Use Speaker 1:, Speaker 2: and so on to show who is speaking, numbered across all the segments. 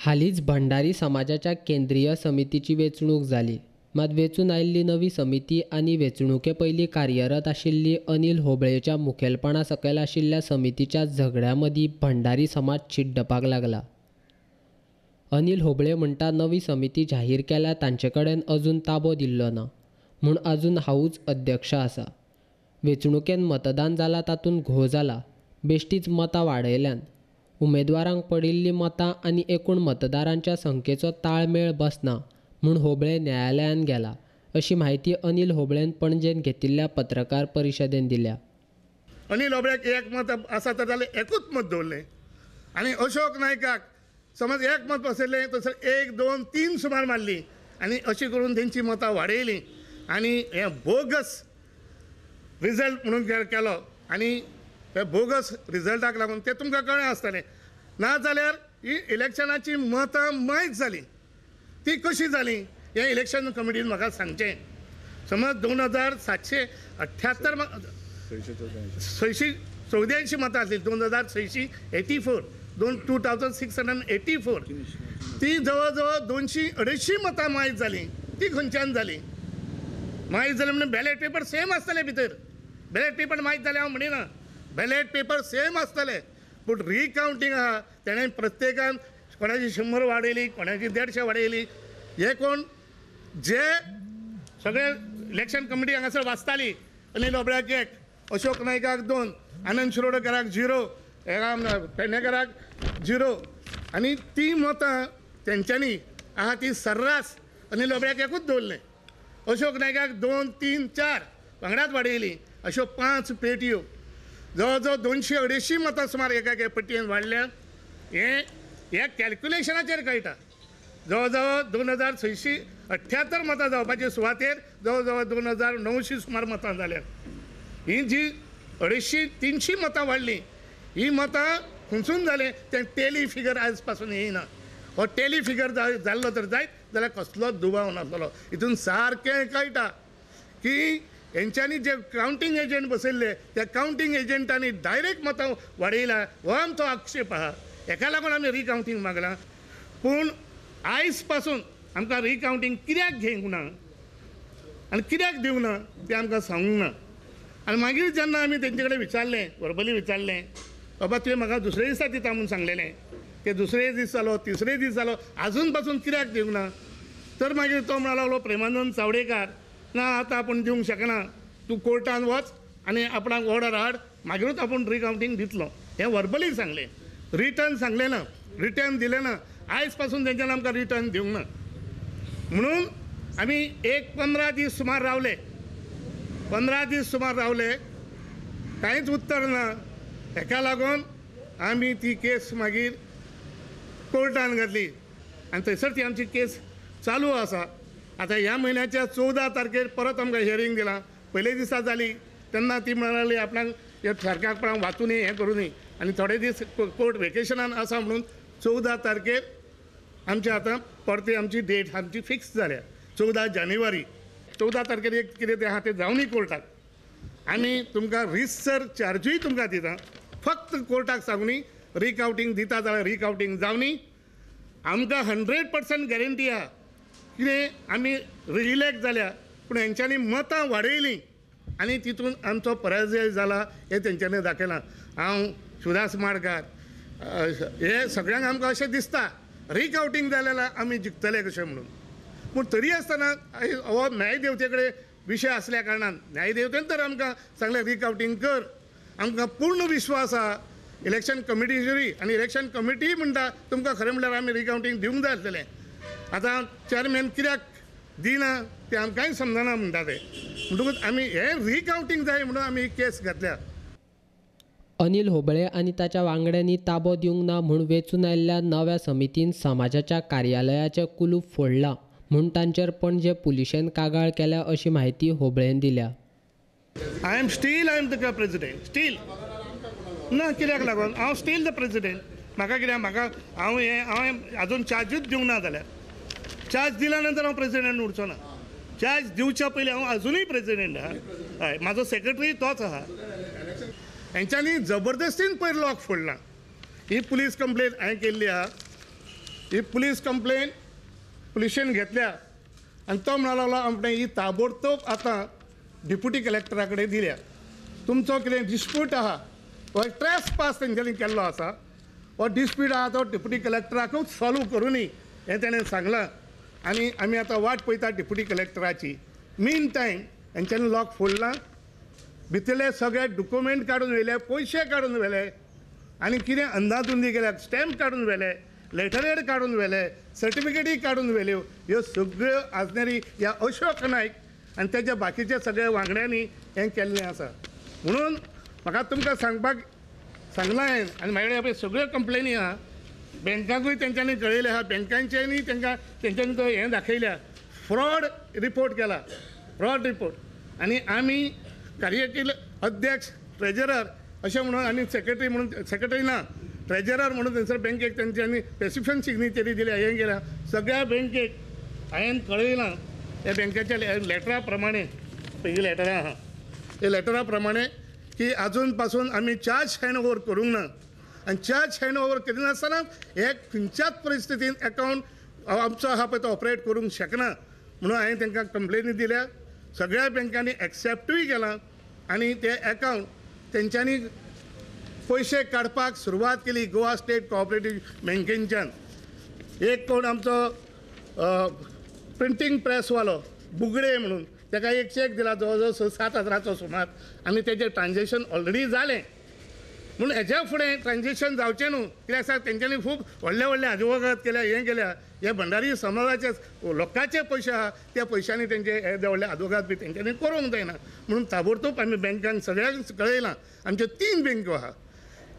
Speaker 1: हालींच भंडारी समाजाच्या केंद्रीय समितीची वेंचणूक जाली. मात वेंचून आयिल्ली नवी समिती आनी वेंचणुके पयलीं कार्यरत आशिल्ली अनिल होबळेच्या मुखेलपणा सकयल आशिल्ल्या समितीच्या झगड्या मदीं भंडारी समाज चिड्डपाक लागला. अनिल होबळे म्हणटा नवी समिती जाहीर केल्या तांचे कडेन अजून ताबो दिल्लो ना, म्हूण अजून हांवूच अध्यक्ष आसा. वेंचणुकेन मतदान जालां तातूंत घोव जाला, बेश्टीच मतां वाडयल्यान. उमेदवारांक पडिल्लीं मतां आनी एकूण मतदारांच्या संख्येचो ताळमेळ बसना म्हूण होबळे न्यायालयांत गेला, अशी माहिती अनिल होबळेन पणजेन घेतिल्ल्या पत्रकार परिशदेंत दिल्या.
Speaker 2: अनिल होबळ्याक एक मत आसा तर जाल्यार एकूच मत दवरलें आनी अशोक नायकाक समज एक मत बसयलें तसर 1, 2, 3 सुमार मारली आनी अशी करून तेंची मतां वाडयलीं आनी हे बोगस रिजल्ट म्हणून केलो आनी हे बोगस रिजल्टाक लागून ते तुमकां कळ्ळें आसतलें. ना जाल्यार ही इलेक्शनाची मतां मायज जाली. ती कशी जाली हे इलेक्शन कमिटीन म्हाका सांगचें. समज 2778 684 मतां आसली, 2684 2684 ती जवळ जवळ 200-250 मतां मायज जाली. ती खंयच्यान जाली? मायज जाली म्हणजे बॅलेट पेपर सेम आसतले भितर. बॅलेट पेपर मायज जाले हांव म्हणिना, बॅलेट पेपर सेम आसतले, पूण रिकावंटींग आहा तेणें प्रत्येकान कोणाची 100 वाडयली, कोणाची 150 वाडयली. हे कोण जे सगळे इलेक्शन कमिटी हांगासर वाचताली, अनिल होबळ्याक 1, अशोक नायकाक 2, आनंद शिरोडकराक 0, पेडणेकराक 0 आनी ती मतां तेंच्यांनी आहा ती सर्रास अनिल होबळ्याक एकूच दवरलें. अशोक नायकाक 2, 3, 4 वांगडाच वाडयली. अश्यो 5 पेटयो जवळ जवळ 200-250 मतां सुमार एका पट्टयेन वाडल्या. हे कॅल्क्युलेशनाचेर कळटा. जवळ जवळ 2678 मतां जावपाचे सुवातेर जवळ जवळ 2900 सुमार मतां जाल्यात. ही जी 250-300 मतां वाडली, ही मतां खंयसून जालें तें टेली फिगर आयज पासून येयना. हो टेली फिगर जाल्लो तर जायत जाल्यार कसलोच दुबाव नासलो. हितून सारकें कळटा की हेंच्यांनी जे कावंटींग एजंट बसयल्ले त्या कावंटींग एजंटांनी डायरेक्ट मतां वाडयला हो आमचो आक्षेप आहा. हेका लागून आमी रिकावंटींग मागलां. पूण आयज पासून आमकां रिकावंटींग कित्याक घेवंक ना आनी कित्याक दिवंक ना तें आमकां सांगूंक ना. आनी मागीर जेन्ना आमी तेंचे कडेन विचारलें, वर्बली विचारलें, बाबा तुवें म्हाका दुसरे दिसा दिता म्हूण सांगलेलें, ते दुसरे दीस जालो, तिसरे दीस जालो, आजून पासून कित्याक दिवंक ना? तर मागीर तो म्हणूंक लागलो प्रेमानंद चावडेकार, ना आतां आपूण दिवंक शकना, तूं कोर्टान वच आनी आपणाक ऑर्डर हाड, मागीरूच आपूण रिकावंटींग दितलो. हें वर्बली सांगलें, रिटर्न सांगलें ना, रिटर्न दिलें ना. आयज पासून तेंच्यान आमकां रिटर्न दिवंक ना. म्हणून आमी 15 दीस सुमार रावले. 15 दीस सुमार रावले, कांयच उत्तर ना. हेका लागून आमी ती केस मागीर कोर्टान घातली आनी थंयसर ती आमची केस चालू आसा. आतां ह्या म्हयन्याच्या 14 तारखेर परत आमकां हियरींग दिलां. पयले दिसा जाली तेन्ना ती म्हणली आपणाक हे सारक्यापणाक वाचून हें करूं न्ही आनी थोडे दीस कोर्ट वेकेशनान आसा म्हणून 14 तारखेर आमची आतां परती आमची डेट आमची फिक्स जाल्या 14 जानेवारी. 14 तारखेर एक कितें तें आहा तें जावनी कोर्टाक. आमी तुमकां रिसर चार्जूय तुमकां दिता. फक्त कोर्टाक सांगूनी रिकावंटींग दिता जाल्यार रिकावंटींग जावनी. आमकां 100% गॅरंटी आहा कितें आमी इलेक्ट जाल्या, पूण हेंच्यांनी मतां वाडयलीं आनी तितून आमचो पराजय जाला हें तेंच्यांनी दाखयलां. हांव सुदास माडकार हे सगळ्यांक आमकां अशें दिसता रिकावंटींग जाल्यार आमी जिखतले कशें म्हणून. पूण तरी आसतना हो न्यायदेवते कडेन विशय आसल्या कारणान न्यायदेवतेन तर आमकां सांगलें रिकावंटींग कर. आमकां पूर्ण विश्वास आहा इलेक्शन कमिटीचेरूय आनी इलेक्शन कमिटीय म्हणटा तुमकां खरें म्हणल्यार आमी रिकावंटींग दिवंक जाय आसलेलें. आतां चेअरमॅन कित्याक दिना तें आमकांय समजना म्हणटा ते. म्हणटकूच आमी हें रिकावंटींग जाय म्हणून आमी केस घातल्या.
Speaker 1: अनिल होबळे आनी ताच्या वांगड्यांनी ताबो दिवंक ना म्हूण वेंचून आयिल्ल्या नव्या समितीन समाजाच्या कार्यालयाचें कुलूप फोडलां म्हूण तांचेर पणजे पुलिशेन कागाळ केल्या अशी माहिती होबळेन दिल्या.
Speaker 2: I am the president steel ना. कित्याक लागून हांव स्टील द प्रेसिडेंट. म्हाका कित्याक म्हाका हांवें आजून चार्जूच दिवंक ना जाल्यार चार्ज दिल्या नंतर हांव प्रेसिडेंट उरचो ना. चार्ज दिवच्या पयलीं हांव अजुनूय प्रेसिडेंट आहा. हय, म्हाजो सेक्रेटरी तोच आहा. हेंच्यांनी जबरदस्तीन पयर लॉक फोडलां. ही पुलीस कंप्लेन हांवें केल्ली आहा. ही पुलीस कंप्लेन पुलिशेन घेतल्या आनी तो म्हणूंक लागलो आपण ही ताबडतोब आतां डिप्युटी कलेक्टरा कडेन दिल्या. तुमचो कितें डिस्प्यूट आहा हो ट्रेस पास तेंच्यांनी केल्लो आसा, हो डिस्प्यूट आहा तो डिप्युटी कलेक्टराकूच सॉल्व करुनी हें तेणें सांगलां. आनी आमी आतां वाट पळयता डिप्युटी कलेक्टराची. मीन टायम हेंच्यांनी लॉक फोडलां, भितरले सगळे डॉक्युमेंट काडून व्हेले, पयशे काडून व्हेले आनी कितें अंदाधुंदी केल्या, स्टॅम्प काडून व्हेले, लेटरहेड काडून व्हेले, सर्टिफिकेटी काडून व्हेल्यो. ह्यो सगळ्यो आजनेरी ह्या अशोक नायक आनी तेच्या बाकीच्या सगळ्या वांगड्यांनी हें केल्लें आसा. म्हणून म्हाका तुमकां सांगपाक सांगलां हांवें आनी म्हाजे कडेन सगळ्यो कंप्लेनी आहा. बँकांकूय तेंच्यांनी कळयलें आहा, बँकांच्यांनी तेंच्यांनी तो हें दाखयल्या, फ्रॉड रिपोर्ट केला, फ्रॉड रिपोर्ट. आनी आमी कार्यकील अध्यक्ष ट्रेजरर अशें म्हणून आनी सेक्रेटरी म्हणून, सेक्रेटरी ना ट्रेजरर म्हणून थंयसर बँकेक तेंच्यांनी स्पेसिफिक सिग्नेचरी दिल्या, हें केल्या. सगळ्या बँकेक हांवें कळयलां त्या बँकेच्या लेटरा प्रमाणे, पयलीं लेटरां आहा ते लेटरा प्रमाणे की आजून पासून आमी चार्ज हँड ओवर करूंक ना. आनी चार्ज हँड ओवर करिनासतना हे खंयच्याच परिस्थितीन अकावंट आमचो आहा पळय तो ऑपरेट करूंक शकना म्हणून हांवें तांकां कंप्लेनी दिल्या. सगळ्या बँकांनी एक्सेप्टूय केलां आनी ते अकावंट तेंच्यांनी पयशे काडपाक सुरवात केली गोवा स्टेट कोऑपरेटीव बँकेच्यान. एक कोण आमचो प्रिंटींग प्रेसवालो बुगडे म्हणून ताका एक चॅक दिला जवळ जवळ 6,000 सुमार आनी तेजें ट्रान्झॅक्शन ऑलरेडी जालें. म्हणून हेच्या फुडें ट्रान्झॅक्शन जावचें न्हू, कित्याक सांग तेंच्यांनी खूब व्हडले व्हडले आदवोगाद केल्या, हें केल्या. हे भंडारी समाजाचे लोकांचे पयशे आहा त्या पयशांनी तेंचे येदे व्हडले आदवोगाद बी तेंच्यांनी करूंक जायना. म्हणून ताबडतोब आमी बँकांक सगळ्यांक कळयलां. आमच्यो 3 बँको आहा,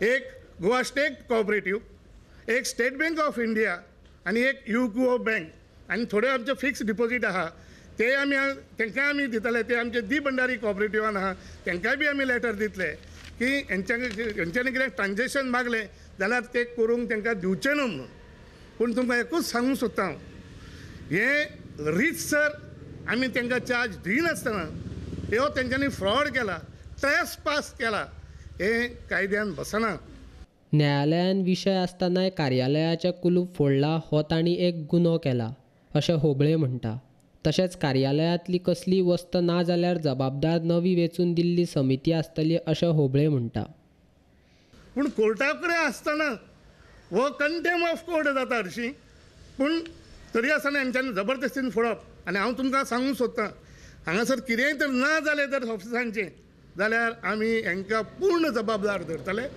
Speaker 2: एक गोवा स्टेट कोऑपरेटीव, एक स्टेट बँक ऑफ इंडिया आनी एक युको बँक. आनी थोडे आमचे फिक्स डिपॉझीट आहा ते आमी तेंकां आमी दितले. ते आमचे दी भंडारी कोऑपरेटिवान आहा तेंकांय बी आमी लेटर दितले की हेंच्यांनी कितें ट्रान्झॅक्शन मागलें जाल्यार ते करूंक तेंकां दिवचें न्हू म्हणून. पूण तुमकां एकूच सांगूंक सोदता हांव, हें रितसर आमी तेंकां चार्ज दिनासतना ह्यो तेंच्यांनी फ्रॉड केला, ट्रेस पास केला, हें कायद्यान बसना.
Speaker 1: न्यायालयान विशय आसतनाय कार्यालयाचें कुलूप फोडला हो तांणी एक गुन्हो केला अशें होबळे म्हणटा. तशेंच कार्यालयांतली कसली वस्त ना जाल्यार जबाबदार नवी वेंचून दिल्ली समिती आसतली अशें होबळे म्हणटा.
Speaker 2: पूण कोर्टा कडेन आसतना हो कंटेम ऑफ कोर्ट जाता हरशीं. पूण तरी आसतना हेंच्यांनी जबरदस्तीन फोडप. आनी हांव तुमकां सांगूंक सोदतां, हांगासर कितेंय तर ना जालें जर ऑफिसांचें जाल्यार आमी हेंकां पूर्ण जबाबदार धरतले.